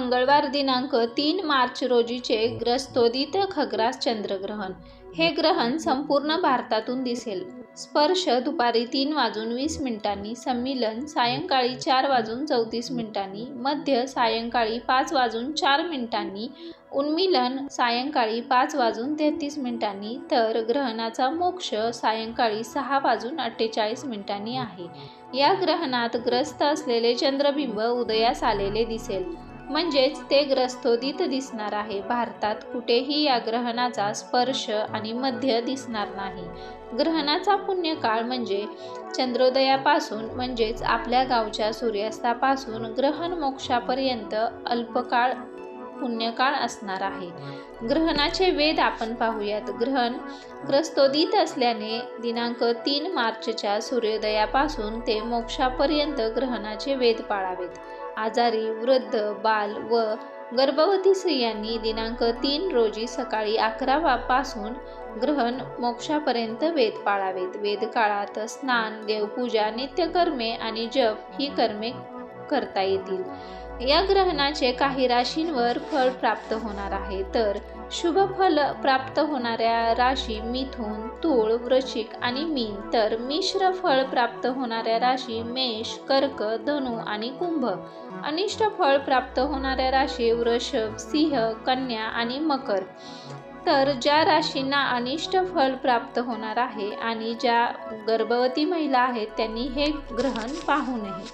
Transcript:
मंगळवार दिनांक 3 मार्च रोजीचे ग्रस्तोदित खग्रास चंद्रग्रहण. हे ग्रहण संपूर्ण भारतातून दिसेल. स्पर्श दुपारी 3:20 संमीलन सायंकाळी 4:34 मध्य सायंकाळी 5:04 उन्मीलन सायंकाळी 5:33 तर ग्रहणाचा मोक्ष सायंकाळी 6:48 आहे. या ग्रहणात ग्रस्त असलेले चंद्रबिंब उदयास आलेले दिसेल, म्हणजेच ते ग्रस्तोदित दिसणार आहे. भारतात कुठेही या ग्रहणाचा स्पर्श आणि मध्य दिसणार नाही. ग्रहणाचा पुण्यकाळ म्हणजे चंद्रोदयापासून म्हणजेच आपल्या गावच्या सूर्यास्तापासून ग्रहण मोक्षापर्यंत अल्पकाळ पुण्यकाळ असणार आहे. ग्रहणाचे वेध आपण पाहूयात. ग्रहण ग्रस्तोदित असल्याने दिनांक 3 मार्चच्या सूर्योदयापासून ते मोक्षापर्यंत ग्रहणाचे वेध पाळावेत. आजारी, वृद्ध, बाल व गर्भवती स्त्रियांनी दिनांक 3 रोजी सकाळी 11 पासून ग्रहण मोक्षापर्यंत वेध पाळावेत. वेदकाळात स्नान, देवपूजा, नित्यकर्मे आणि जप ही कर्मे करता येतील. या ग्रहणाचे काही राशींवर फळ प्राप्त होणार आहे. तर शुभ फल प्राप्त होणाऱ्या राशी मिथुन, तूळ, वृश्चिक आणि मीन. तर मिश्र फळ प्राप्त होणाऱ्या राशी मेष, कर्क, धनु आणि कुंभ. अनिष्ट फळ प्राप्त होणाऱ्या राशी वृषभ, सिंह, कन्या आणि मकर. तर ज्या राशींना अनिष्ट फळ प्राप्त होणार आहे आणि ज्या गर्भवती महिला आहेत त्यांनी हे ग्रहण पाहू नये.